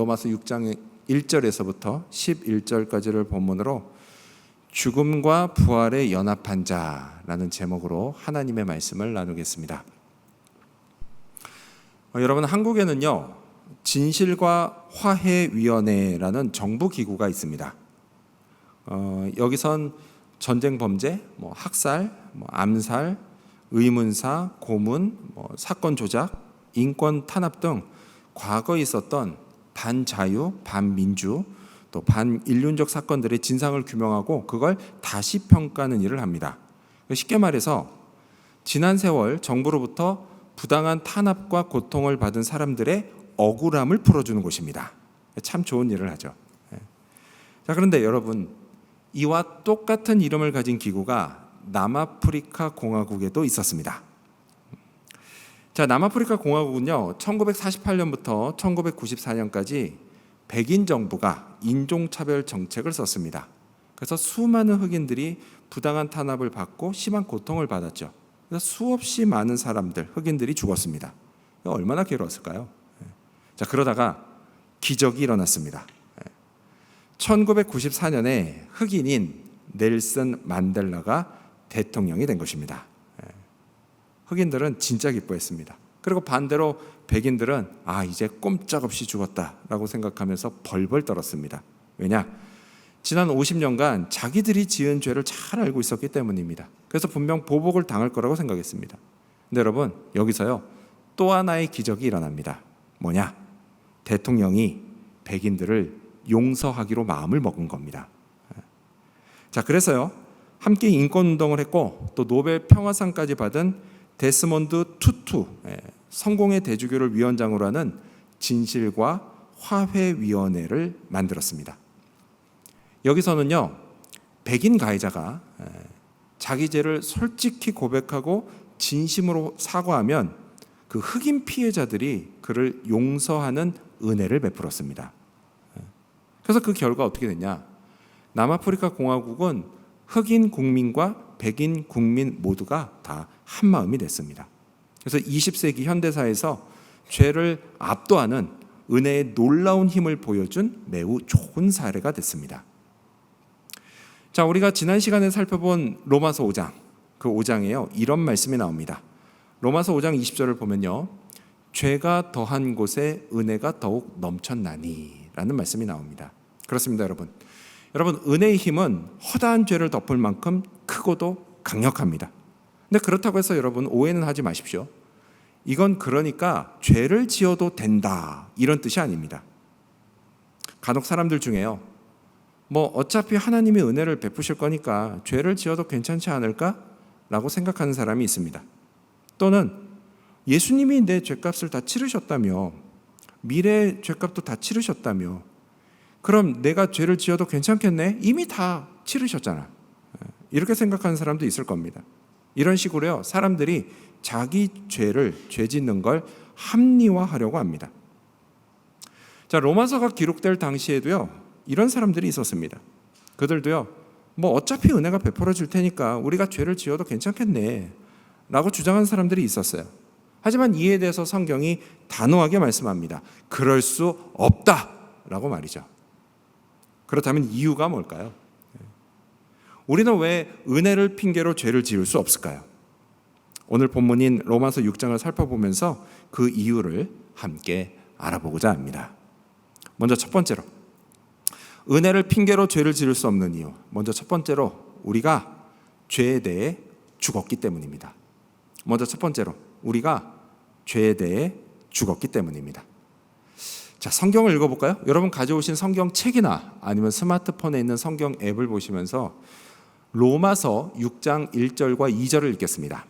로마서 6장 1절에서부터 11절까지를 본문으로 죽음과 부활에 연합한 자라는 제목으로 하나님의 말씀을 나누겠습니다. 여러분, 한국에는요 진실과 화해위원회라는 정부 기구가 있습니다. 여기선 전쟁 범죄, 학살, 암살, 의문사, 고문, 사건 조작, 인권 탄압 등 과거에 있었던 반자유, 반민주, 또 반인륜적 사건들의 진상을 규명하고 그걸 다시 평가하는 일을 합니다. 쉽게 말해서 지난 세월 정부로부터 부당한 탄압과 고통을 받은 사람들의 억울함을 풀어주는 곳입니다. 참 좋은 일을 하죠. 자, 그런데 여러분, 이와 똑같은 이름을 가진 기구가 남아프리카 공화국에도 있었습니다. 자, 남아프리카 공화국은요 1948년부터 1994년까지 백인 정부가 인종차별 정책을 썼습니다. 그래서 수많은 흑인들이 부당한 탄압을 받고 심한 고통을 받았죠. 그래서 수없이 많은 사람들, 흑인들이 죽었습니다. 얼마나 괴로웠을까요? 자, 그러다가 기적이 일어났습니다. 1994년에 흑인인 넬슨 만델라가 대통령이 된 것입니다. 흑인들은 진짜 기뻐했습니다. 그리고 반대로 백인들은 이제 꼼짝없이 죽었다라고 생각하면서 벌벌 떨었습니다. 왜냐? 지난 50년간 자기들이 지은 죄를 잘 알고 있었기 때문입니다. 그래서 분명 보복을 당할 거라고 생각했습니다. 근데 여러분, 여기서요 또 하나의 기적이 일어납니다. 뭐냐? 대통령이 백인들을 용서하기로 마음을 먹은 겁니다. 자, 그래서요 함께 인권운동을 했고 또 노벨 평화상까지 받은 데스몬드 투투, 성공의 대주교를 위원장으로 하는 진실과 화해위원회를 만들었습니다. 여기서는요 백인 가해자가 자기 죄를 솔직히 고백하고 진심으로 사과하면 그 흑인 피해자들이 그를 용서하는 은혜를 베풀었습니다. 그래서 그 결과 어떻게 됐냐? 남아프리카 공화국은 흑인 국민과 백인 국민 모두가 다 한마음이 됐습니다. 그래서 20세기 현대사에서 죄를 압도하는 은혜의 놀라운 힘을 보여준 매우 좋은 사례가 됐습니다. 자, 우리가 지난 시간에 살펴본 로마서 5장, 그 5장에요 이런 말씀이 나옵니다. 로마서 5장 20절을 보면요, 죄가 더한 곳에 은혜가 더욱 넘쳤나니 라는 말씀이 나옵니다. 그렇습니다, 여러분. 여러분, 은혜의 힘은 허다한 죄를 덮을 만큼 크고도 강력합니다. 근데 그렇다고 해서 여러분 오해는 하지 마십시오. 이건 그러니까 죄를 지어도 된다 이런 뜻이 아닙니다. 간혹 사람들 중에요, 어차피 하나님이 은혜를 베푸실 거니까 죄를 지어도 괜찮지 않을까? 라고 생각하는 사람이 있습니다. 또는 예수님이 내 죄값을 다 치르셨다며, 미래의 죄값도 다 치르셨다며, 그럼 내가 죄를 지어도 괜찮겠네? 이미 다 치르셨잖아. 이렇게 생각하는 사람도 있을 겁니다. 이런 식으로요 사람들이 자기 죄 짓는 걸 합리화하려고 합니다. 자, 로마서가 기록될 당시에도요 이런 사람들이 있었습니다. 그들도요 어차피 은혜가 베풀어질 테니까 우리가 죄를 지어도 괜찮겠네 라고 주장하는 사람들이 있었어요. 하지만 이에 대해서 성경이 단호하게 말씀합니다. 그럴 수 없다 라고 말이죠. 그렇다면 이유가 뭘까요? 우리는 왜 은혜를 핑계로 죄를 지을 수 없을까요? 오늘 본문인 로마서 6장을 살펴보면서 그 이유를 함께 알아보고자 합니다. 먼저 첫 번째로, 은혜를 핑계로 죄를 지을 수 없는 이유. 먼저 첫 번째로, 우리가 죄에 대해 죽었기 때문입니다. 먼저 첫 번째로, 우리가 죄에 대해 죽었기 때문입니다. 자, 성경을 읽어볼까요? 여러분 가져오신 성경 책이나 아니면 스마트폰에 있는 성경 앱을 보시면서 로마서 6장 1절과 2절을 읽겠습니다.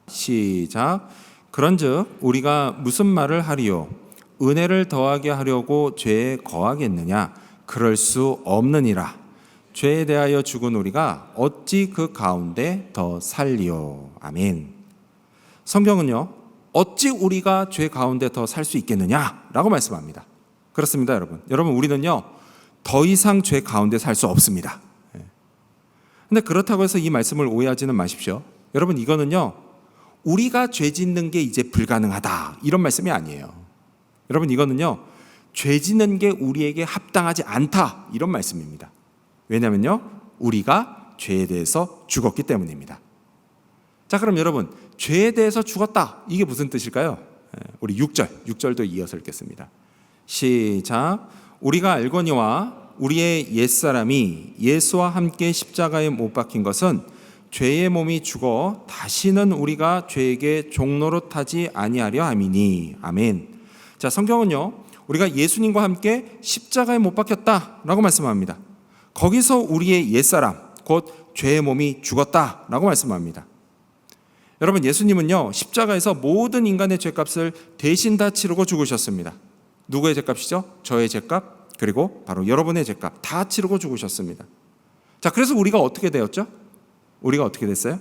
시작. 그런즉 우리가 무슨 말을 하리요? 은혜를 더하게 하려고 죄에 거하겠느냐? 그럴 수 없느니라. 죄에 대하여 죽은 우리가 어찌 그 가운데 더 살리요? 아멘. 성경은요 어찌 우리가 죄 가운데 더 살 수 있겠느냐라고 말씀합니다. 그렇습니다, 여러분. 여러분, 우리는요 더 이상 죄 가운데 살 수 없습니다. 근데 그렇다고 해서 이 말씀을 오해하지는 마십시오. 여러분, 이거는요 우리가 죄 짓는 게 이제 불가능하다 이런 말씀이 아니에요. 여러분, 이거는요 죄 짓는 게 우리에게 합당하지 않다, 이런 말씀입니다. 왜냐면요, 우리가 죄에 대해서 죽었기 때문입니다. 자, 그럼 여러분, 죄에 대해서 죽었다, 이게 무슨 뜻일까요? 우리 6절도 이어서 읽겠습니다. 시작. 우리가 알거니와 우리의 옛사람이 예수와 함께 십자가에 못 박힌 것은 죄의 몸이 죽어 다시는 우리가 죄에게 종노릇하지 아니하려 함이니. 아멘. 자, 성경은요, 우리가 예수님과 함께 십자가에 못 박혔다라고 말씀합니다. 거기서 우리의 옛사람, 곧 죄의 몸이 죽었다라고 말씀합니다. 여러분, 예수님은요, 십자가에서 모든 인간의 죄값을 대신 다 치르고 죽으셨습니다. 누구의 죄값이죠? 저의 죄값, 그리고 바로 여러분의 죄값 다 치르고 죽으셨습니다. 자, 그래서 우리가 어떻게 되었죠? 우리가 어떻게 됐어요?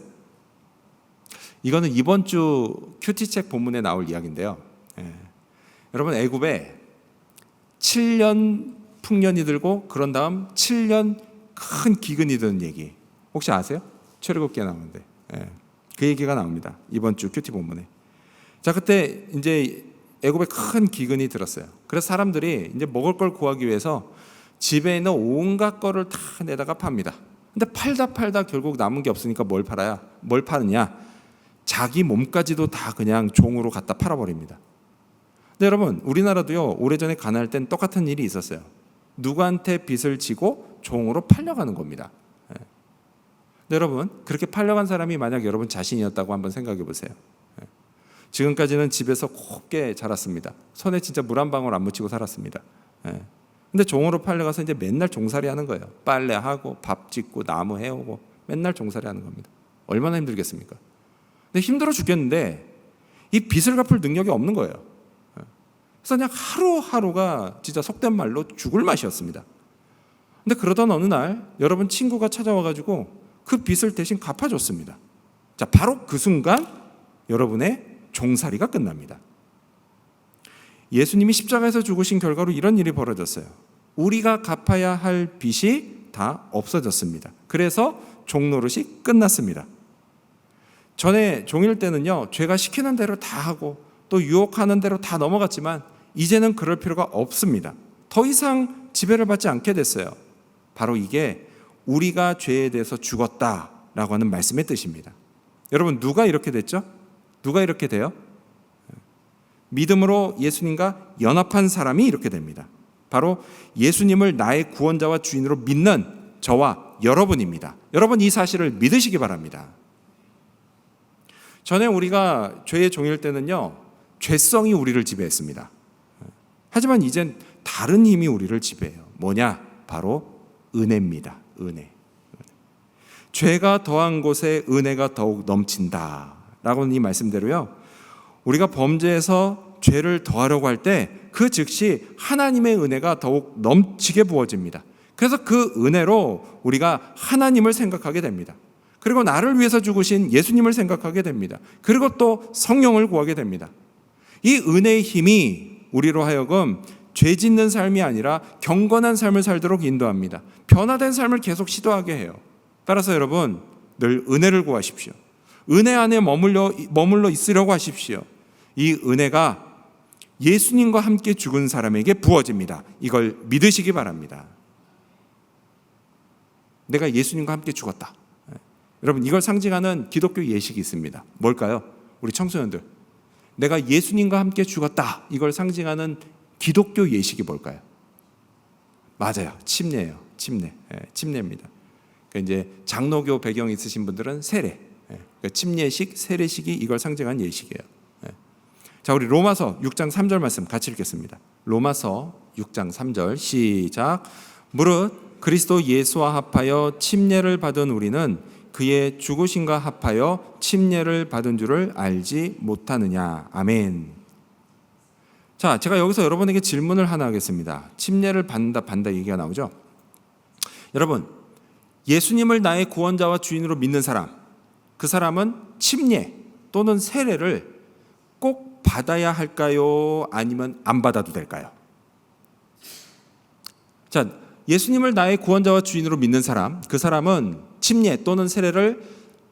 이거는 이번 주 큐티책 본문에 나올 이야기인데요. 여러분, 애굽에 7년 풍년이 들고 그런 다음 7년 큰 기근이 드는 얘기 혹시 아세요? 출애굽기에 나오는데 그 얘기가 나옵니다. 이번 주 큐티 본문에. 자, 그때 이제 애굽에 큰 기근이 들었어요. 그래서 사람들이 이제 먹을 걸 구하기 위해서 집에 있는 온갖 거를 다 내다가 팝니다. 근데 팔다 결국 남은 게 없으니까 뭘 파느냐? 자기 몸까지도 다 그냥 종으로 갖다 팔아버립니다. 근데 여러분, 우리나라도요, 오래전에 가난할 땐 똑같은 일이 있었어요. 누구한테 빚을 지고 종으로 팔려가는 겁니다. 근데 여러분, 그렇게 팔려간 사람이 만약 여러분 자신이었다고 한번 생각해 보세요. 지금까지는 집에서 곱게 자랐습니다. 손에 진짜 물 한 방울 안 묻히고 살았습니다. 근데 종으로 팔려가서 이제 맨날 종살이 하는 거예요. 빨래하고 밥 짓고 나무 해오고 맨날 종살이 하는 겁니다. 얼마나 힘들겠습니까? 근데 힘들어 죽겠는데 이 빚을 갚을 능력이 없는 거예요. 그래서 그냥 하루하루가 진짜 속된 말로 죽을 맛이었습니다. 근데 그러던 어느 날 여러분 친구가 찾아와가지고 그 빚을 대신 갚아줬습니다. 자, 바로 그 순간 여러분의 종살이가 끝납니다. 예수님이 십자가에서 죽으신 결과로 이런 일이 벌어졌어요. 우리가 갚아야 할 빚이 다 없어졌습니다. 그래서 종노릇이 끝났습니다. 전에 종일 때는요, 죄가 시키는 대로 다 하고 또 유혹하는 대로 다 넘어갔지만 이제는 그럴 필요가 없습니다. 더 이상 지배를 받지 않게 됐어요. 바로 이게 우리가 죄에 대해서 죽었다라고 하는 말씀의 뜻입니다. 여러분, 누가 이렇게 됐죠? 누가 이렇게 돼요? 믿음으로 예수님과 연합한 사람이 이렇게 됩니다. 바로 예수님을 나의 구원자와 주인으로 믿는 저와 여러분입니다. 여러분, 이 사실을 믿으시기 바랍니다. 전에 우리가 죄의 종일 때는요, 죄성이 우리를 지배했습니다. 하지만 이젠 다른 힘이 우리를 지배해요. 뭐냐? 바로 은혜입니다. 은혜. 죄가 더한 곳에 은혜가 더욱 넘친다 라고는 이 말씀대로요, 우리가 범죄에서 죄를 더하려고 할 때 그 즉시 하나님의 은혜가 더욱 넘치게 부어집니다. 그래서 그 은혜로 우리가 하나님을 생각하게 됩니다. 그리고 나를 위해서 죽으신 예수님을 생각하게 됩니다. 그리고 또 성령을 구하게 됩니다. 이 은혜의 힘이 우리로 하여금 죄 짓는 삶이 아니라 경건한 삶을 살도록 인도합니다. 변화된 삶을 계속 시도하게 해요. 따라서 여러분, 늘 은혜를 구하십시오. 은혜 안에 머물러 있으려고 하십시오. 이 은혜가 예수님과 함께 죽은 사람에게 부어집니다. 이걸 믿으시기 바랍니다. 내가 예수님과 함께 죽었다. 여러분, 이걸 상징하는 기독교 예식이 있습니다. 뭘까요? 우리 청소년들, 내가 예수님과 함께 죽었다, 이걸 상징하는 기독교 예식이 뭘까요? 맞아요, 침례예요. 침례입니다. 그러니까 이제 장로교 배경이 있으신 분들은 세례, 그러니까 침례식, 세례식이 이걸 상징하는 예식이에요. 자, 우리 로마서 6장 3절 말씀 같이 읽겠습니다. 로마서 6장 3절 시작. 무릇 그리스도 예수와 합하여 침례를 받은 우리는 그의 죽으심과 합하여 침례를 받은 줄을 알지 못하느냐. 아멘. 자, 제가 여기서 여러분에게 질문을 하나 하겠습니다. 침례를 받는다 얘기가 나오죠. 여러분, 예수님을 나의 구원자와 주인으로 믿는 사람, 그 사람은 침례 또는 세례를 꼭 받아야 할까요? 아니면 안 받아도 될까요? 자, 예수님을 나의 구원자와 주인으로 믿는 사람, 그 사람은 침례 또는 세례를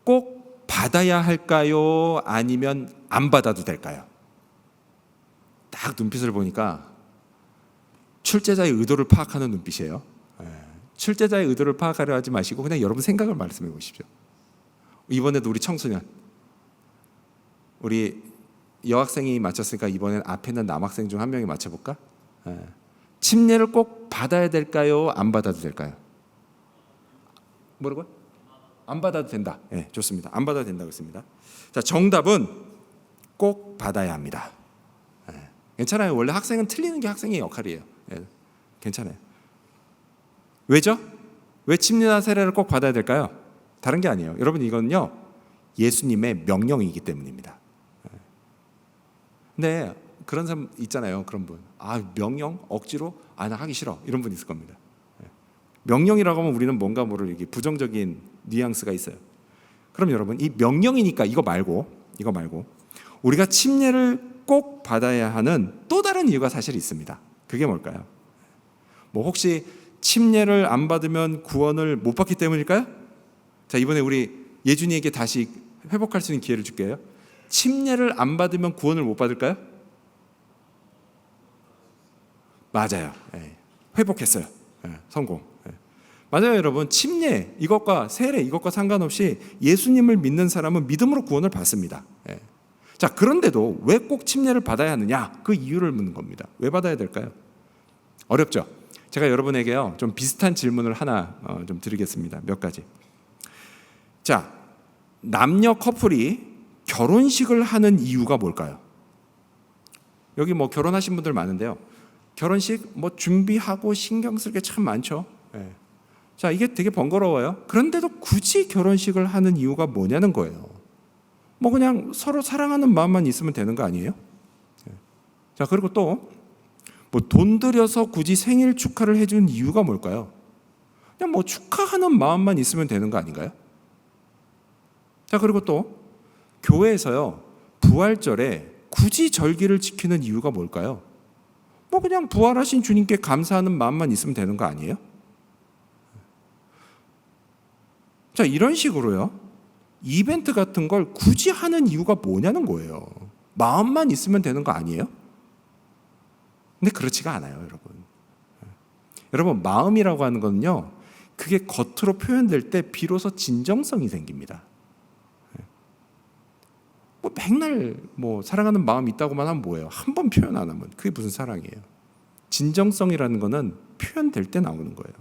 꼭 받아야 할까요? 아니면 안 받아도 될까요? 딱 눈빛을 보니까 출제자의 의도를 파악하는 눈빛이에요. 출제자의 의도를 파악하려 하지 마시고 그냥 여러분 생각을 말씀해 보십시오. 이번에도 우리 청소년, 우리 여학생이 맞췄으니까 이번엔 앞에 있는 남학생 중 한 명이 맞춰볼까? 침례를 꼭 받아야 될까요? 안 받아도 될까요? 뭐라고요? 안 받아도 된다. 네, 좋습니다. 안 받아도 된다고 했습니다. 자, 정답은 꼭 받아야 합니다. 괜찮아요. 원래 학생은 틀리는 게 학생의 역할이에요. 괜찮아요. 왜죠? 왜 침례나 세례를 꼭 받아야 될까요? 다른 게 아니에요. 여러분, 이건요 예수님의 명령이기 때문입니다. 근데 그런 사람 있잖아요. 그런 분. 명령? 억지로? 나 하기 싫어. 이런 분 있을 겁니다. 명령이라고 하면 우리는 뭔가 모를 이게 부정적인 뉘앙스가 있어요. 그럼 여러분, 이 명령이니까 이거 말고 우리가 침례를 꼭 받아야 하는 또 다른 이유가 사실 있습니다. 그게 뭘까요? 혹시 침례를 안 받으면 구원을 못 받기 때문일까요? 자, 이번에 우리 예준이에게 다시 회복할 수 있는 기회를 줄게요. 침례를 안 받으면 구원을 못 받을까요? 맞아요. 회복했어요. 성공. 맞아요, 여러분. 침례 이것과 세례 이것과 상관없이 예수님을 믿는 사람은 믿음으로 구원을 받습니다. 자, 그런데도 왜 꼭 침례를 받아야 하느냐? 그 이유를 묻는 겁니다. 왜 받아야 될까요? 어렵죠? 제가 여러분에게요 좀 비슷한 질문을 하나 좀 드리겠습니다. 몇 가지. 자, 남녀 커플이 결혼식을 하는 이유가 뭘까요? 여기 결혼하신 분들 많은데요. 결혼식 준비하고 신경 쓸 게 참 많죠. 자, 이게 되게 번거로워요. 그런데도 굳이 결혼식을 하는 이유가 뭐냐는 거예요. 그냥 서로 사랑하는 마음만 있으면 되는 거 아니에요? 자, 그리고 또 돈 들여서 굳이 생일 축하를 해준 이유가 뭘까요? 그냥 축하하는 마음만 있으면 되는 거 아닌가요? 자, 그리고 또 교회에서요 부활절에 굳이 절기를 지키는 이유가 뭘까요? 그냥 부활하신 주님께 감사하는 마음만 있으면 되는 거 아니에요? 자, 이런 식으로요 이벤트 같은 걸 굳이 하는 이유가 뭐냐는 거예요. 마음만 있으면 되는 거 아니에요? 근데 그렇지가 않아요, 여러분. 여러분, 마음이라고 하는 거는요 그게 겉으로 표현될 때 비로소 진정성이 생깁니다. 맨날 사랑하는 마음이 있다고만 하면 뭐예요? 한 번 표현 안 하면 그게 무슨 사랑이에요? 진정성이라는 거는 표현될 때 나오는 거예요.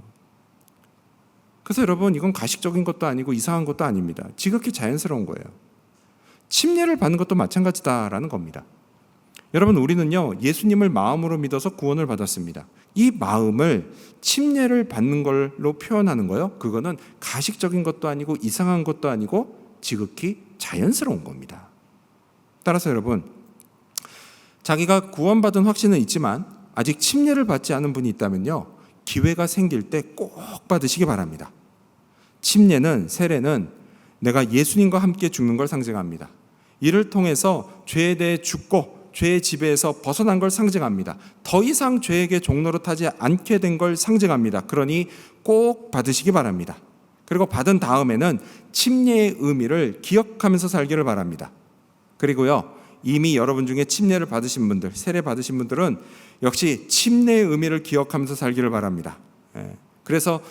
그래서 여러분, 이건 가식적인 것도 아니고 이상한 것도 아닙니다. 지극히 자연스러운 거예요. 침례를 받는 것도 마찬가지다라는 겁니다. 여러분, 우리는요 예수님을 마음으로 믿어서 구원을 받았습니다. 이 마음을 침례를 받는 걸로 표현하는 거요, 그거는 가식적인 것도 아니고 이상한 것도 아니고 지극히 자연스러운 겁니다. 따라서 여러분, 자기가 구원받은 확신은 있지만 아직 침례를 받지 않은 분이 있다면요 기회가 생길 때 꼭 받으시기 바랍니다. 침례는, 세례는 내가 예수님과 함께 죽는 걸 상징합니다. 이를 통해서 죄에 대해 죽고 죄의 지배에서 벗어난 걸 상징합니다. 더 이상 죄에게 종노릇 하지 않게 된 걸 상징합니다. 그러니 꼭 받으시기 바랍니다. 그리고 받은 다음에는 침례의 의미를 기억하면서 살기를 바랍니다. 그리고요, 이미 여러분 중에 침례를 받으신 분들, 세례 받으신 분들은 역시 침례의 의미를 기억하면서 살기를 바랍니다. 그래서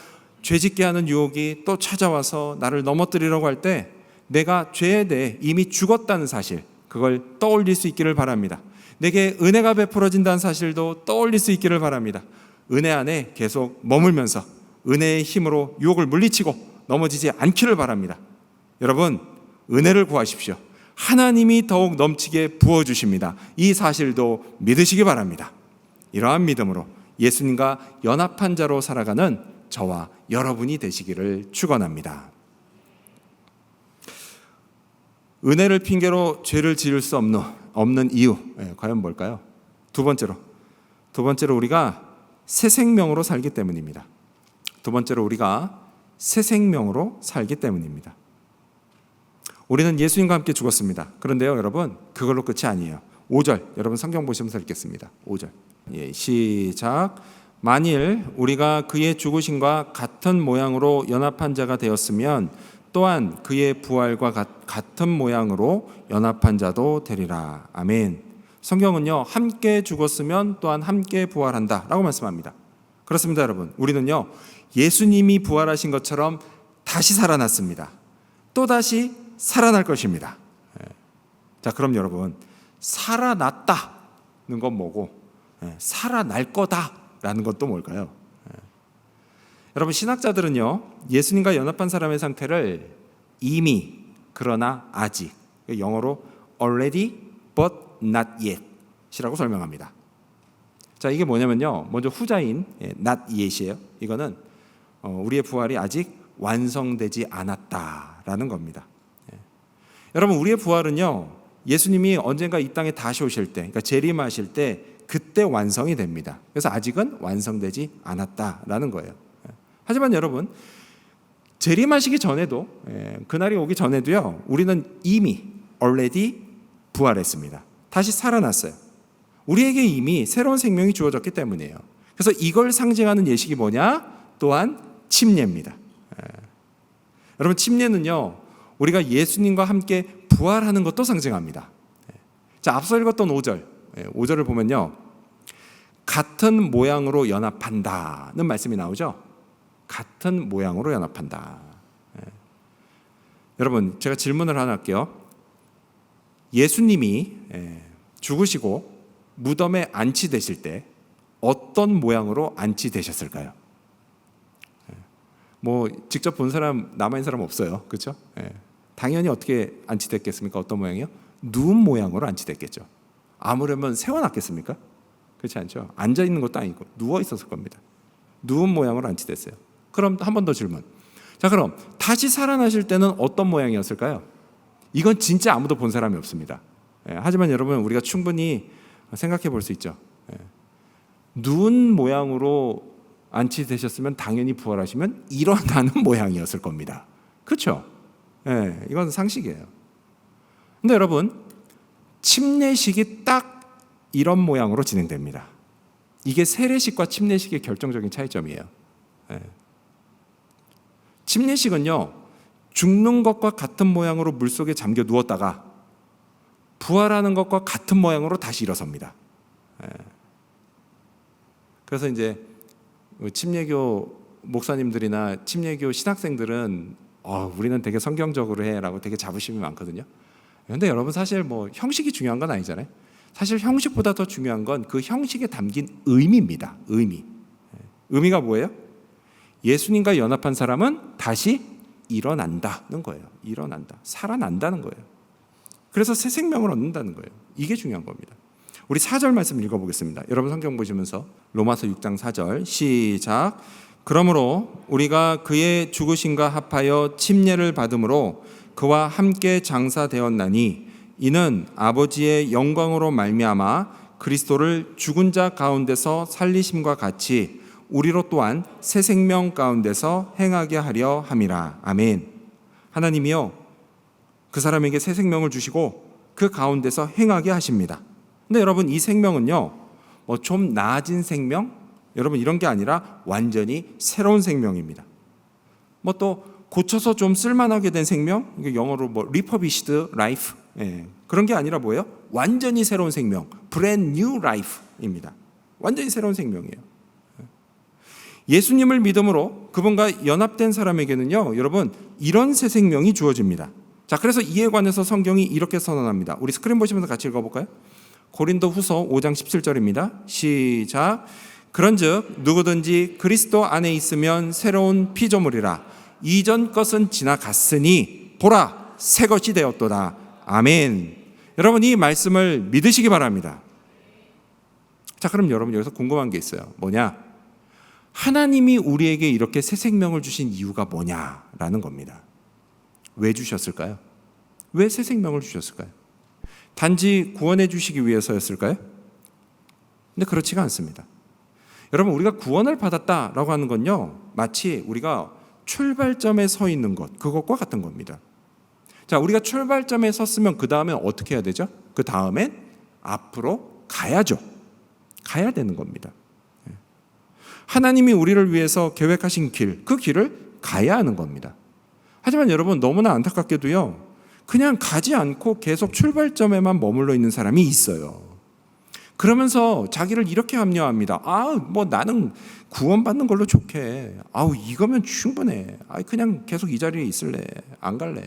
죄짓게 하는 유혹이 또 찾아와서 나를 넘어뜨리려고 할 때 내가 죄에 대해 이미 죽었다는 사실, 그걸 떠올릴 수 있기를 바랍니다. 내게 은혜가 베풀어진다는 사실도 떠올릴 수 있기를 바랍니다. 은혜 안에 계속 머물면서 은혜의 힘으로 유혹을 물리치고 넘어지지 않기를 바랍니다. 여러분, 은혜를 구하십시오. 하나님이 더욱 넘치게 부어주십니다. 이 사실도 믿으시기 바랍니다. 이러한 믿음으로 예수님과 연합한 자로 살아가는 저와 여러분이 되시기를 축원합니다. 은혜를 핑계로 죄를 지을 수 없는 이유, 과연 뭘까요? 두 번째로 우리가 새 생명으로 살기 때문입니다. 우리는 예수님과 함께 죽었습니다. 그런데요, 여러분, 그걸로 끝이 아니에요. 5절, 여러분 성경 보시면서 읽겠습니다. 5절. 시작. 만일 우리가 그의 죽으심과 같은 모양으로 연합한 자가 되었으면 또한 그의 부활과 같은 모양으로 연합한 자도 되리라. 아멘. 성경은요, 함께 죽었으면 또한 함께 부활한다라고 말씀합니다. 그렇습니다, 여러분. 우리는요, 예수님이 부활하신 것처럼 다시 살아났습니다. 또다시 살아날 것입니다. 자, 그럼 여러분, 살아났다는 건 뭐고, 살아날 거다라는 건 또 뭘까요? 여러분, 신학자들은요, 예수님과 연합한 사람의 상태를 이미, 그러나 아직, 영어로 already but not yet 이라고 설명합니다. 자, 이게 뭐냐면요, 먼저 후자인 not yet이에요. 이거는 우리의 부활이 아직 완성되지 않았다라는 겁니다. 여러분, 우리의 부활은요, 예수님이 언젠가 이 땅에 다시 오실 때, 그러니까 재림하실 때 그때 완성이 됩니다. 그래서 아직은 완성되지 않았다라는 거예요. 하지만 여러분, 재림하시기 전에도, 그날이 오기 전에도요, 우리는 이미 already 부활했습니다. 다시 살아났어요. 우리에게 이미 새로운 생명이 주어졌기 때문이에요. 그래서 이걸 상징하는 예식이 뭐냐? 또한 침례입니다. 여러분, 침례는요, 우리가 예수님과 함께 부활하는 것도 상징합니다. 자, 앞서 읽었던 5절을 보면요, 같은 모양으로 연합한다는 말씀이 나오죠. 같은 모양으로 연합한다. 여러분, 제가 질문을 하나 할게요. 예수님이 죽으시고 무덤에 안치되실 때 어떤 모양으로 안치되셨을까요? 뭐 직접 본 사람, 남아있는 사람 없어요, 그렇죠? 당연히 어떻게 안치됐겠습니까? 어떤 모양이요? 누운 모양으로 안치됐겠죠. 아무려면 세워놨겠습니까? 그렇지 않죠? 앉아 있는 것도 아니고 누워 있었을 겁니다. 누운 모양으로 안치됐어요. 그럼 한 번 더 질문. 자, 그럼 다시 살아나실 때는 어떤 모양이었을까요? 이건 진짜 아무도 본 사람이 없습니다. 하지만 여러분, 우리가 충분히 생각해 볼 수 있죠. 누운 모양으로 안치되셨으면 당연히 부활하시면 일어나는 모양이었을 겁니다. 그렇죠? 이건 상식이에요. 근데 여러분, 침례식이 딱 이런 모양으로 진행됩니다. 이게 세례식과 침례식의 결정적인 차이점이에요. 침례식은요, 죽는 것과 같은 모양으로 물속에 잠겨 누웠다가 부활하는 것과 같은 모양으로 다시 일어섭니다. 그래서 이제 침례교 목사님들이나 침례교 신학생들은 우리는 되게 성경적으로 해라고 되게 자부심이 많거든요. 그런데 여러분, 사실 뭐 형식이 중요한 건 아니잖아요. 사실 형식보다 더 중요한 건 그 형식에 담긴 의미입니다. 의미가 뭐예요? 예수님과 연합한 사람은 다시 일어난다는 거예요. 살아난다는 거예요. 그래서 새 생명을 얻는다는 거예요. 이게 중요한 겁니다. 우리 4절 말씀 읽어보겠습니다. 여러분 성경 보시면서 로마서 6장 4절 시작. 그러므로 우리가 그의 죽으심과 합하여 침례를 받음으로 그와 함께 장사되었나니 이는 아버지의 영광으로 말미암아 그리스도를 죽은 자 가운데서 살리심과 같이 우리로 또한 새 생명 가운데서 행하게 하려 함이라. 아멘. 하나님이요, 그 사람에게 새 생명을 주시고 그 가운데서 행하게 하십니다. 근데 여러분, 이 생명은요, 뭐 좀 나아진 생명? 여러분, 이런 게 아니라 완전히 새로운 생명입니다. 뭐 또 고쳐서 좀 쓸만하게 된 생명? 이게 영어로 뭐 refurbished life? 그런 게 아니라 뭐예요? 완전히 새로운 생명, brand new life입니다. 완전히 새로운 생명이에요. 예수님을 믿음으로 그분과 연합된 사람에게는요, 여러분, 이런 새 생명이 주어집니다. 자, 그래서 이에 관해서 성경이 이렇게 선언합니다. 우리 스크린 보시면서 같이 읽어볼까요? 고린도 후서 5장 17절입니다. 시작. 그런즉 누구든지 그리스도 안에 있으면 새로운 피조물이라. 이전 것은 지나갔으니 보라, 새 것이 되었도다. 아멘. 여러분, 이 말씀을 믿으시기 바랍니다. 자, 그럼 여러분, 여기서 궁금한 게 있어요. 뭐냐? 하나님이 우리에게 이렇게 새 생명을 주신 이유가 뭐냐라는 겁니다. 왜 주셨을까요? 왜 새 생명을 주셨을까요? 단지 구원해 주시기 위해서였을까요? 근데 그렇지가 않습니다. 여러분, 우리가 구원을 받았다라고 하는 건요, 마치 우리가 출발점에 서 있는 것, 그것과 같은 겁니다. 자, 우리가 출발점에 섰으면 그 다음에 어떻게 해야 되죠? 그 다음엔 앞으로 가야죠. 가야 되는 겁니다. 하나님이 우리를 위해서 계획하신 길, 그 길을 가야 하는 겁니다. 하지만 여러분, 너무나 안타깝게도요, 그냥 가지 않고 계속 출발점에만 머물러 있는 사람이 있어요. 그러면서 자기를 이렇게 합리화합니다. 뭐 나는 구원받는 걸로 좋게. 이거면 충분해. 그냥 계속 이 자리에 있을래. 안 갈래.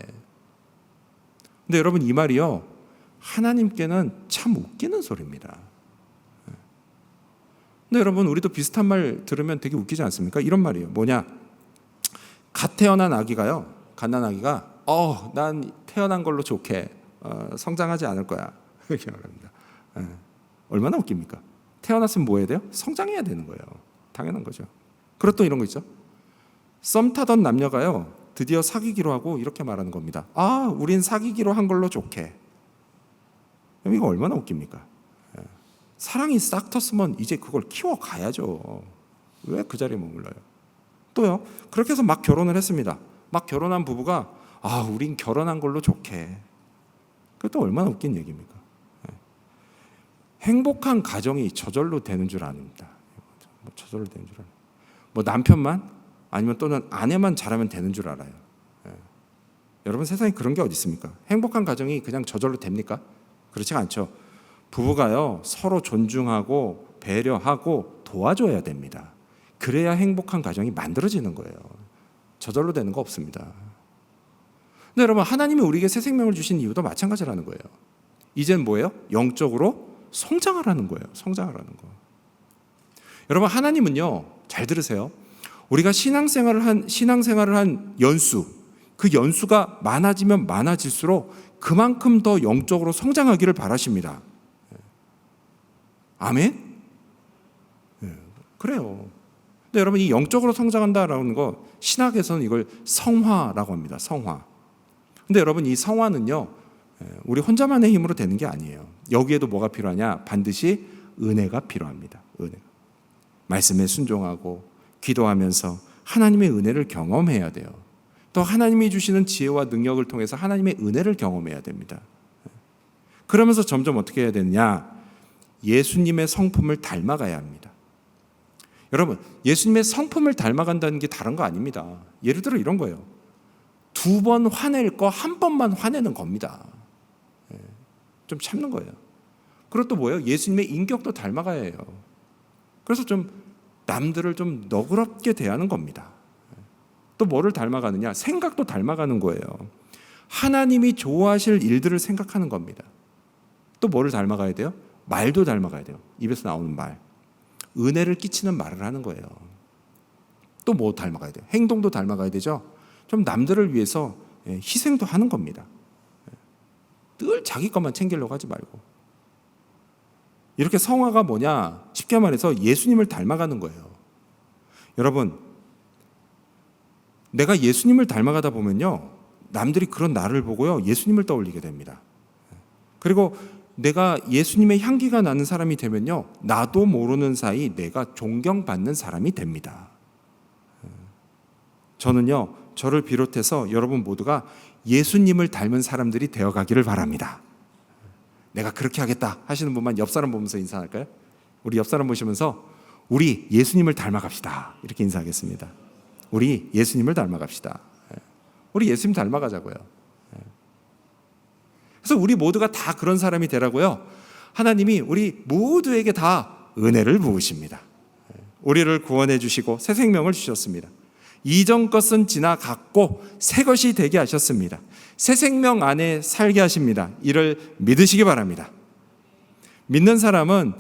근데 여러분, 이 말이요, 하나님께는 참 웃기는 소리입니다. 근데 여러분, 우리도 비슷한 말 들으면 되게 웃기지 않습니까? 이런 말이에요. 뭐냐? 갓 태어난 아기가요, 갓난아기가 난 태어난 걸로 좋게, 성장하지 않을 거야, 이렇게 말합니다. 얼마나 웃깁니까? 태어났으면 뭐 해야 돼요? 성장해야 되는 거예요. 당연한 거죠. 그리고 또 이런 거 있죠. 썸 타던 남녀가요, 드디어 사귀기로 하고 이렇게 말하는 겁니다. 우린 사귀기로 한 걸로 좋게. 이거 얼마나 웃깁니까? 사랑이 싹 텄으면 이제 그걸 키워가야죠. 왜 그 자리에 머물러요? 또요, 그렇게 해서 막 결혼을 했습니다. 막 결혼한 부부가 우린 결혼한 걸로 좋게. 그것도 얼마나 웃긴 얘기입니까? 행복한 가정이 저절로 되는 줄 아닙니다. 저절로 되는 줄 알아요. 남편만 아니면 또는 아내만 잘하면 되는 줄 알아요. 여러분, 세상에 그런 게 어디 있습니까? 행복한 가정이 그냥 저절로 됩니까? 그렇지 않죠. 부부가요, 서로 존중하고 배려하고 도와줘야 됩니다. 그래야 행복한 가정이 만들어지는 거예요. 저절로 되는 거 없습니다. 근데 여러분, 하나님이 우리에게 새 생명을 주신 이유도 마찬가지라는 거예요. 이제는 뭐예요? 영적으로 성장하라는 거예요. 성장하라는 거. 여러분, 하나님은요, 잘 들으세요. 우리가 신앙생활을 한 연수, 그 연수가 많아지면 많아질수록 그만큼 더 영적으로 성장하기를 바라십니다. 아멘? 그래요. 근데 여러분, 이 영적으로 성장한다라는 거, 신학에서는 이걸 성화라고 합니다. 성화. 근데 여러분, 이 성화는요, 우리 혼자만의 힘으로 되는 게 아니에요. 여기에도 뭐가 필요하냐? 반드시 은혜가 필요합니다. 은혜. 말씀에 순종하고 기도하면서 하나님의 은혜를 경험해야 돼요. 또 하나님이 주시는 지혜와 능력을 통해서 하나님의 은혜를 경험해야 됩니다. 그러면서 점점 어떻게 해야 되느냐? 예수님의 성품을 닮아가야 합니다. 여러분, 예수님의 성품을 닮아간다는 게 다른 거 아닙니다. 예를 들어 이런 거예요. 2번 화낼 거 1번만 화내는 겁니다. 좀 참는 거예요. 그리고 또 뭐예요? 예수님의 인격도 닮아가야 해요. 그래서 좀 남들을 좀 너그럽게 대하는 겁니다. 또 뭐를 닮아가느냐? 생각도 닮아가는 거예요. 하나님이 좋아하실 일들을 생각하는 겁니다. 또 뭐를 닮아가야 돼요? 말도 닮아가야 돼요. 입에서 나오는 말. 은혜를 끼치는 말을 하는 거예요. 또 뭐 닮아가야 돼요? 행동도 닮아가야 되죠. 좀 남들을 위해서 희생도 하는 겁니다. 늘 자기 것만 챙기려고 하지 말고. 이렇게 성화가 뭐냐? 쉽게 말해서 예수님을 닮아가는 거예요. 여러분, 내가 예수님을 닮아가다 보면요, 남들이 그런 나를 보고요, 예수님을 떠올리게 됩니다. 그리고 내가 예수님의 향기가 나는 사람이 되면요, 나도 모르는 사이 내가 존경받는 사람이 됩니다. 저는요, 저를 비롯해서 여러분 모두가 예수님을 닮은 사람들이 되어가기를 바랍니다. 내가 그렇게 하겠다 하시는 분만 옆 사람 보면서 인사할까요? 우리 옆 사람 보시면서 우리 예수님을 닮아갑시다, 이렇게 인사하겠습니다. 우리 예수님을 닮아갑시다. 우리 예수님 닮아가자고요. 그래서 우리 모두가 다 그런 사람이 되라고요, 하나님이 우리 모두에게 다 은혜를 부으십니다. 우리를 구원해 주시고 새 생명을 주셨습니다. 이전 것은 지나갔고 새 것이 되게 하셨습니다. 새 생명 안에 살게 하십니다. 이를 믿으시기 바랍니다. 믿는 사람은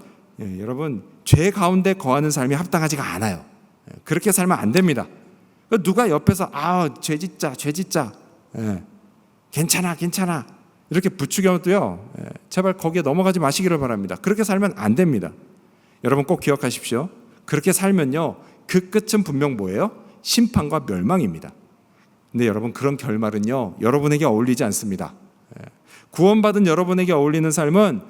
여러분, 죄 가운데 거하는 삶이 합당하지가 않아요. 그렇게 살면 안 됩니다. 누가 옆에서 죄 짓자 괜찮아 이렇게 부추겨도요, 제발 거기에 넘어가지 마시기를 바랍니다. 그렇게 살면 안 됩니다. 여러분 꼭 기억하십시오. 그렇게 살면요, 그 끝은 분명 뭐예요? 심판과 멸망입니다. 근데 여러분, 그런 결말은요, 여러분에게 어울리지 않습니다. 구원받은 여러분에게 어울리는 삶은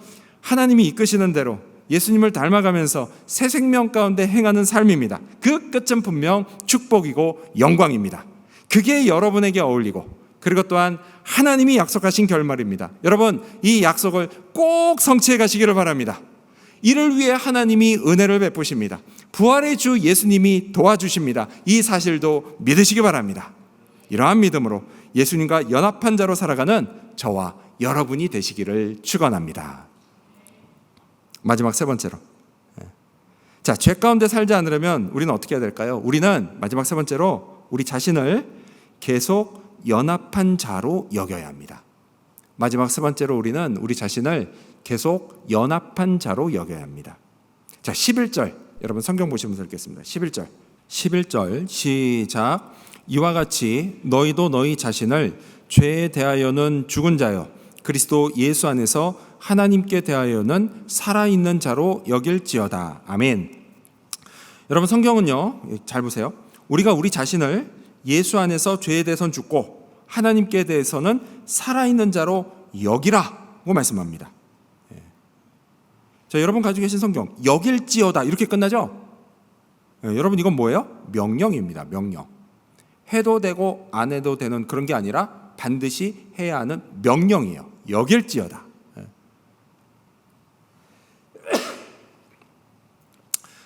하나님이 이끄시는 대로 예수님을 닮아가면서 새 생명 가운데 행하는 삶입니다. 그 끝은 분명 축복이고 영광입니다. 그게 여러분에게 어울리고, 그리고 또한 하나님이 약속하신 결말입니다. 여러분, 이 약속을 꼭 성취해 가시기를 바랍니다. 이를 위해 하나님이 은혜를 베푸십니다. 부활의 주 예수님이 도와주십니다. 이 사실도 믿으시기 바랍니다. 이러한 믿음으로 예수님과 연합한 자로 살아가는 저와 여러분이 되시기를 축원합니다. 마지막 세 번째로. 자, 죄 가운데 살지 않으려면 우리는 어떻게 해야 될까요? 우리는 마지막 세 번째로 우리 자신을 계속 연합한 자로 여겨야 합니다. 마지막 세 번째로 우리는 우리 자신을 계속 연합한 자로 여겨야 합니다. 자, 11절. 여러분 성경 보시면서 읽겠습니다. 11절 시작. 이와 같이 너희도 너희 자신을 죄에 대하여는 죽은 자요 그리스도 예수 안에서 하나님께 대하여는 살아있는 자로 여길지어다. 아멘. 여러분 성경은요, 잘 보세요. 우리가 우리 자신을 예수 안에서 죄에 대해서는 죽고 하나님께 대해서는 살아있는 자로 여기라고 말씀합니다. 자, 여러분 가지고 계신 성경 여길지어다 이렇게 끝나죠? 여러분 이건 뭐예요? 명령입니다. 명령. 해도 되고 안 해도 되는 그런 게 아니라 반드시 해야 하는 명령이에요. 여길지어다.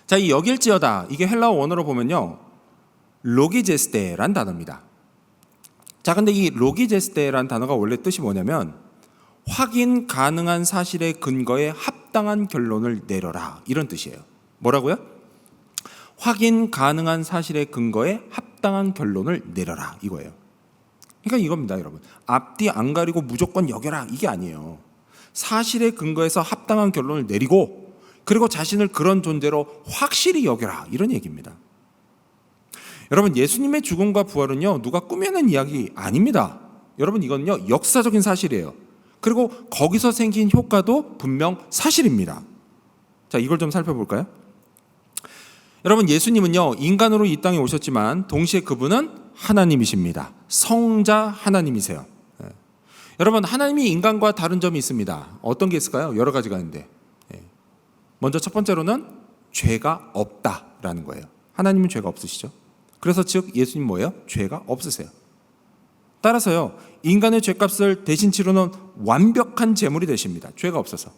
자, 이 여길지어다 이게 헬라어 원어로 보면요 로기제스테란 단어입니다. 자, 근데 이 로기제스테란 단어가 원래 뜻이 뭐냐면 확인 가능한 사실의 근거에 합당한 결론을 내려라 이런 뜻이에요. 뭐라고요? 확인 가능한 사실의 근거에 합당한 결론을 내려라 이거예요. 그러니까 이겁니다, 여러분. 앞뒤 안 가리고 무조건 여겨라 이게 아니에요. 사실의 근거에서 합당한 결론을 내리고 그리고 자신을 그런 존재로 확실히 여겨라 이런 얘기입니다. 여러분 예수님의 죽음과 부활은요 누가 꾸며낸 이야기 아닙니다. 여러분 이건요 역사적인 사실이에요. 그리고 거기서 생긴 효과도 분명 사실입니다. 자, 이걸 좀 살펴볼까요? 여러분 예수님은요 인간으로 이 땅에 오셨지만 동시에 그분은 하나님이십니다. 성자 하나님이세요. 여러분 하나님이 인간과 다른 점이 있습니다. 어떤 게 있을까요? 여러 가지가 있는데 먼저 첫 번째로는 죄가 없다라는 거예요. 하나님은 죄가 없으시죠. 그래서 즉 예수님 뭐예요? 죄가 없으세요. 따라서요 인간의 죄값을 대신 치르는 완벽한 제물이 되십니다. 죄가 없어서.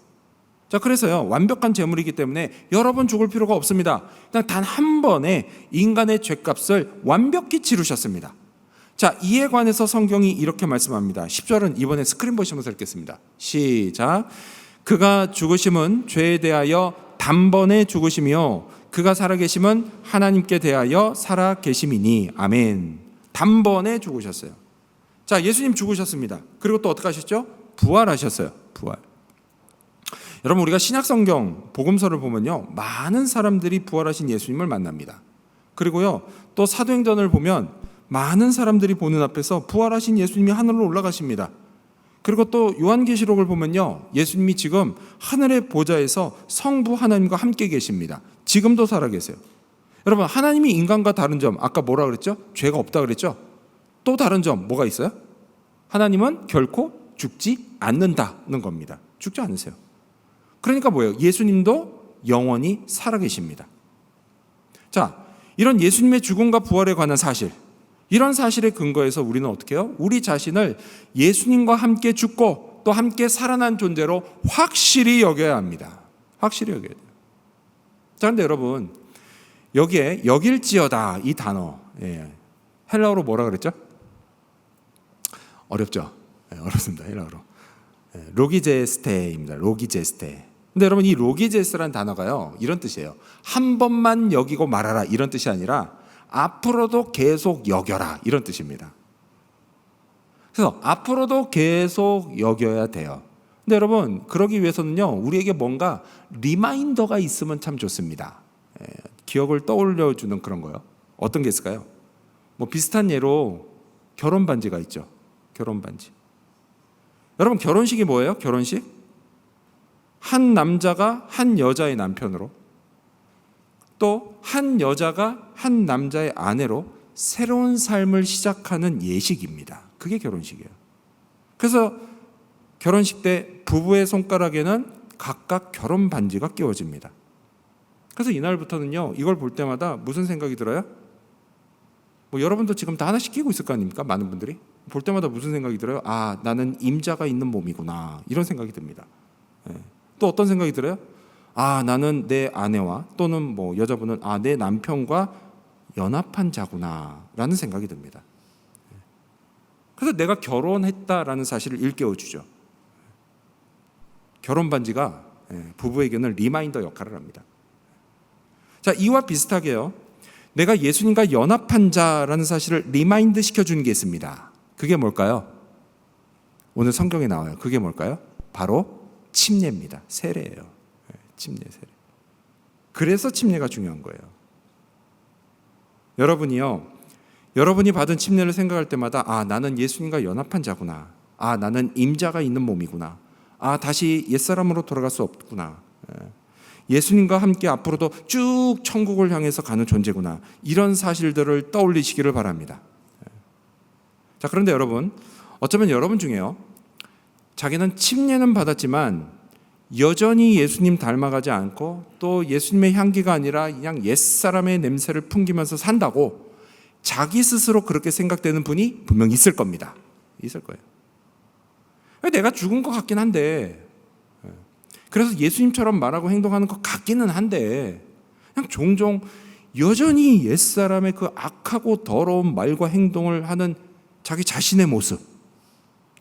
자, 그래서요 완벽한 제물이기 때문에 여러 번 죽을 필요가 없습니다. 그냥 단 한 번에 인간의 죄값을 완벽히 치르셨습니다. 자, 이에 관해서 성경이 이렇게 말씀합니다. 10절은 이번에 스크린 보시면서 읽겠습니다. 시작. 그가 죽으심은 죄에 대하여 단번에 죽으심이요 그가 살아계심은 하나님께 대하여 살아계심이니. 아멘. 단번에 죽으셨어요. 자, 예수님 죽으셨습니다. 그리고 또 어떻게 하셨죠? 부활하셨어요. 부활. 여러분 우리가 신약성경 복음서를 보면요 많은 사람들이 부활하신 예수님을 만납니다. 그리고요 또 사도행전을 보면 많은 사람들이 보는 앞에서 부활하신 예수님이 하늘로 올라가십니다. 그리고 또 요한계시록을 보면요 예수님이 지금 하늘의 보좌에서 성부 하나님과 함께 계십니다. 지금도 살아계세요. 여러분 하나님이 인간과 다른 점 아까 뭐라 그랬죠? 죄가 없다 그랬죠? 또 다른 점 뭐가 있어요? 하나님은 결코 죽지 않는다는 겁니다. 죽지 않으세요. 그러니까 뭐예요? 예수님도 영원히 살아계십니다. 자, 이런 예수님의 죽음과 부활에 관한 사실, 이런 사실에 근거해서 우리는 어떻게 해요? 우리 자신을 예수님과 함께 죽고 또 함께 살아난 존재로 확실히 여겨야 합니다. 확실히 여겨야 돼요. 자, 근데 여러분 여기에 여길지어다 이 단어 헬라어로 뭐라 그랬죠? 어렵죠? 어렵습니다. 헬라어로 로기제스테입니다. 로기제스테. 근데 여러분 이 로기제스라는 단어가요 이런 뜻이에요. 한 번만 여기고 말아라 이런 뜻이 아니라 앞으로도 계속 여겨라 이런 뜻입니다. 그래서 앞으로도 계속 여겨야 돼요. 근데 여러분 그러기 위해서는요 우리에게 뭔가 리마인더가 있으면 참 좋습니다. 기억을 떠올려주는 그런 거요. 어떤 게 있을까요? 뭐 비슷한 예로 결혼 반지가 있죠. 결혼 반지. 여러분 결혼식이 뭐예요? 결혼식? 한 남자가 한 여자의 남편으로 또 한 여자가 한 남자의 아내로 새로운 삶을 시작하는 예식입니다. 그게 결혼식이에요. 그래서 결혼식 때 부부의 손가락에는 각각 결혼 반지가 끼워집니다. 그래서 이날부터는요 이걸 볼 때마다 무슨 생각이 들어요? 뭐 여러분도 지금 다 하나씩 끼고 있을 거 아닙니까? 많은 분들이 볼 때마다 무슨 생각이 들어요? 아, 나는 임자가 있는 몸이구나 이런 생각이 듭니다. 또 어떤 생각이 들어요? 아, 나는 내 아내와 또는 뭐 여자분은 아, 내 남편과 연합한 자구나 라는 생각이 듭니다. 그래서 내가 결혼했다라는 사실을 일깨워주죠. 결혼 반지가 부부에게는 리마인더 역할을 합니다. 자, 이와 비슷하게요. 내가 예수님과 연합한 자라는 사실을 리마인드 시켜주는 게 있습니다. 그게 뭘까요? 오늘 성경에 나와요. 그게 뭘까요? 바로 침례입니다. 세례예요. 침례, 세례. 그래서 침례가 중요한 거예요. 여러분이 받은 침례를 생각할 때마다 나는 예수님과 연합한 자구나. 나는 임자가 있는 몸이구나. 다시 옛사람으로 돌아갈 수 없구나. 예수님과 함께 앞으로도 쭉 천국을 향해서 가는 존재구나. 이런 사실들을 떠올리시기를 바랍니다. 자, 그런데 여러분, 어쩌면 여러분 중에요, 자기는 침례는 받았지만 여전히 예수님 닮아가지 않고 또 예수님의 향기가 아니라 그냥 옛사람의 냄새를 풍기면서 산다고 자기 스스로 그렇게 생각되는 분이 분명히 있을 겁니다. 있을 거예요. 내가 죽은 것 같긴 한데, 그래서 예수님처럼 말하고 행동하는 것 같기는 한데, 그냥 종종 여전히 옛사람의 그 악하고 더러운 말과 행동을 하는 자기 자신의 모습,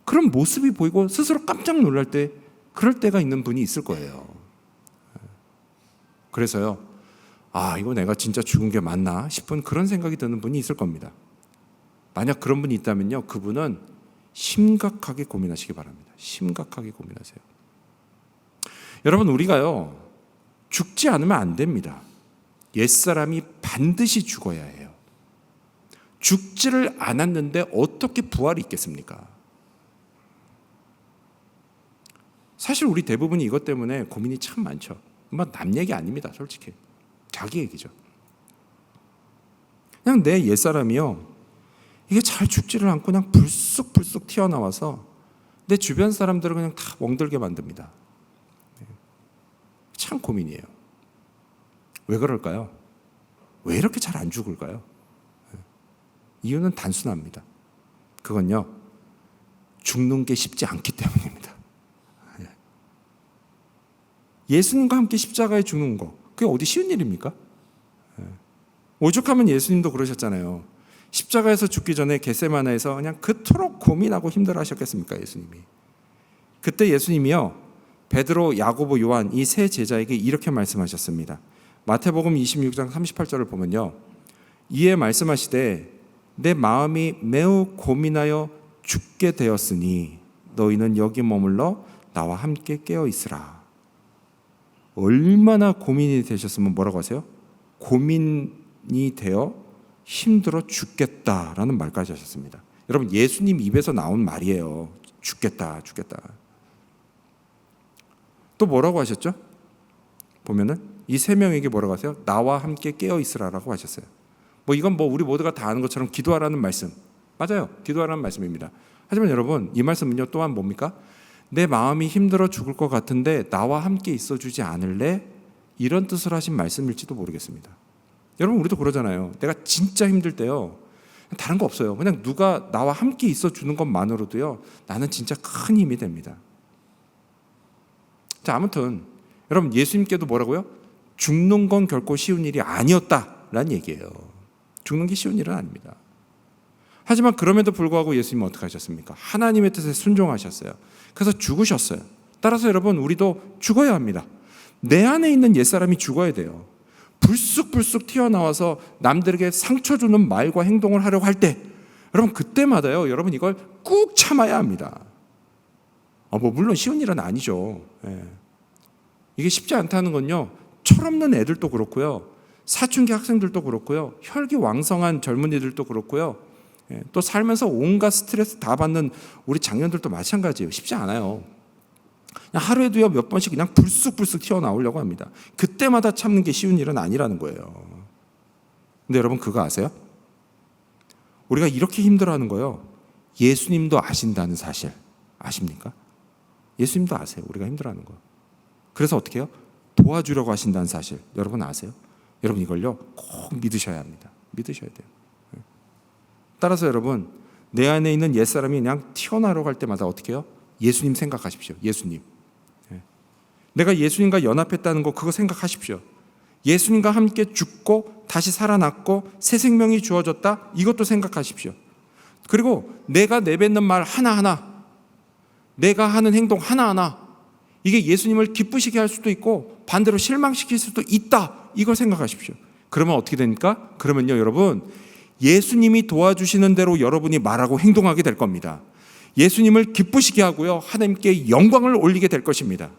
그런 모습이 보이고 스스로 깜짝 놀랄 때, 그럴 때가 있는 분이 있을 거예요. 그래서요, 이거 내가 진짜 죽은 게 맞나 싶은 그런 생각이 드는 분이 있을 겁니다. 만약 그런 분이 있다면요, 그분은 심각하게 고민하시기 바랍니다. 심각하게 고민하세요. 여러분, 우리가요, 죽지 않으면 안 됩니다. 옛사람이 반드시 죽어야 해요. 죽지를 않았는데 어떻게 부활이 있겠습니까? 사실 우리 대부분이 이것 때문에 고민이 참 많죠. 남 얘기 아닙니다, 솔직히. 자기 얘기죠. 그냥 내 옛사람이요, 이게 잘 죽지를 않고 그냥 불쑥불쑥 튀어나와서 내 주변 사람들을 그냥 다 멍들게 만듭니다. 참 고민이에요. 왜 그럴까요? 왜 이렇게 잘 안 죽을까요? 이유는 단순합니다. 그건요, 죽는 게 쉽지 않기 때문입니다. 예수님과 함께 십자가에 죽는 거, 그게 어디 쉬운 일입니까? 오죽하면 예수님도 그러셨잖아요. 십자가에서 죽기 전에 겟세마네에서 그냥 그토록 고민하고 힘들어하셨겠습니까, 예수님이. 그때 예수님이요, 베드로, 야고보, 요한 이 세 제자에게 이렇게 말씀하셨습니다. 마태복음 26장 38절을 보면요, 이에 말씀하시되 내 마음이 매우 고민하여 죽게 되었으니 너희는 여기 머물러 나와 함께 깨어 있으라. 얼마나 고민이 되셨으면 뭐라고 하세요? 고민이 되어 힘들어 죽겠다라는 말까지 하셨습니다. 여러분, 예수님 입에서 나온 말이에요. 죽겠다. 또 뭐라고 하셨죠? 보면은 이 세 명에게 뭐라고 하세요? 나와 함께 깨어 있으라라고 하셨어요. 이건 우리 모두가 다 아는 것처럼 기도하라는 말씀. 맞아요. 기도하라는 말씀입니다. 하지만 여러분, 이 말씀은요, 또한 뭡니까? 내 마음이 힘들어 죽을 것 같은데 나와 함께 있어주지 않을래? 이런 뜻을 하신 말씀일지도 모르겠습니다. 여러분, 우리도 그러잖아요. 내가 진짜 힘들 때요, 다른 거 없어요. 그냥 누가 나와 함께 있어주는 것만으로도요, 나는 진짜 큰 힘이 됩니다. 자, 아무튼 여러분, 예수님께도 뭐라고요? 죽는 건 결코 쉬운 일이 아니었다라는 얘기예요. 죽는 게 쉬운 일은 아닙니다. 하지만 그럼에도 불구하고 예수님은 어떻게 하셨습니까? 하나님의 뜻에 순종하셨어요. 그래서 죽으셨어요. 따라서 여러분, 우리도 죽어야 합니다. 내 안에 있는 옛사람이 죽어야 돼요. 불쑥불쑥 튀어나와서 남들에게 상처 주는 말과 행동을 하려고 할 때, 여러분, 그때마다요, 여러분, 이걸 꾹 참아야 합니다. 물론 쉬운 일은 아니죠. 이게 쉽지 않다는 건요, 철없는 애들도 그렇고요, 사춘기 학생들도 그렇고요, 혈기왕성한 젊은이들도 그렇고요, 또 살면서 온갖 스트레스 다 받는 우리 장년들도 마찬가지예요. 쉽지 않아요. 그냥 하루에도요, 몇 번씩 그냥 불쑥불쑥 튀어나오려고 합니다. 그때마다 참는 게 쉬운 일은 아니라는 거예요. 근데 여러분, 그거 아세요? 우리가 이렇게 힘들어하는 거요, 예수님도 아신다는 사실 아십니까? 예수님도 아세요. 우리가 힘들어하는 거. 그래서 어떻게 해요? 도와주려고 하신다는 사실 여러분 아세요? 여러분, 이걸요, 꼭 믿으셔야 합니다. 믿으셔야 돼요. 따라서 여러분, 내 안에 있는 옛사람이 그냥 튀어나오러 갈 때마다 어떻게 해요? 예수님 생각하십시오. 예수님. 내가 예수님과 연합했다는 거, 그거 생각하십시오. 예수님과 함께 죽고 다시 살아났고 새 생명이 주어졌다, 이것도 생각하십시오. 그리고 내가 내뱉는 말 하나하나, 내가 하는 행동 하나하나, 이게 예수님을 기쁘시게 할 수도 있고 반대로 실망시킬 수도 있다. 이걸 생각하십시오. 그러면 어떻게 됩니까? 그러면요, 여러분, 예수님이 도와주시는 대로 여러분이 말하고 행동하게 될 겁니다. 예수님을 기쁘시게 하고요, 하나님께 영광을 올리게 될 것입니다.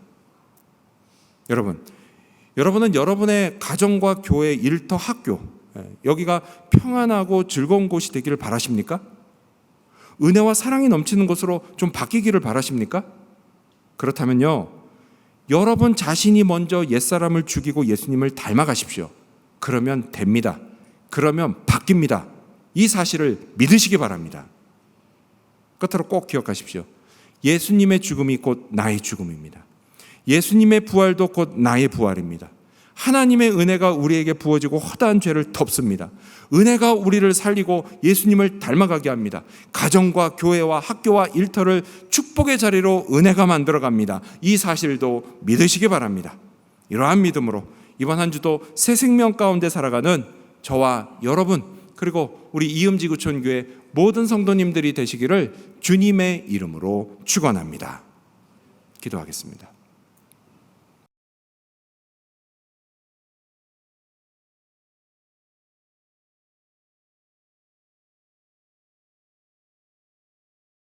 여러분은 여러분의 가정과 교회, 일터, 학교, 여기가 평안하고 즐거운 곳이 되기를 바라십니까? 은혜와 사랑이 넘치는 곳으로 좀 바뀌기를 바라십니까? 그렇다면요, 여러분 자신이 먼저 옛사람을 죽이고 예수님을 닮아가십시오. 그러면 됩니다. 그러면 바뀝니다. 이 사실을 믿으시기 바랍니다. 끝으로 꼭 기억하십시오. 예수님의 죽음이 곧 나의 죽음입니다. 예수님의 부활도 곧 나의 부활입니다. 하나님의 은혜가 우리에게 부어지고 허다한 죄를 덮습니다. 은혜가 우리를 살리고 예수님을 닮아가게 합니다. 가정과 교회와 학교와 일터를 축복의 자리로 은혜가 만들어갑니다. 이 사실도 믿으시기 바랍니다. 이러한 믿음으로 이번 한 주도 새 생명 가운데 살아가는 저와 여러분, 그리고 우리 이음지구촌교회 모든 성도님들이 되시기를 주님의 이름으로 축원합니다. 기도하겠습니다.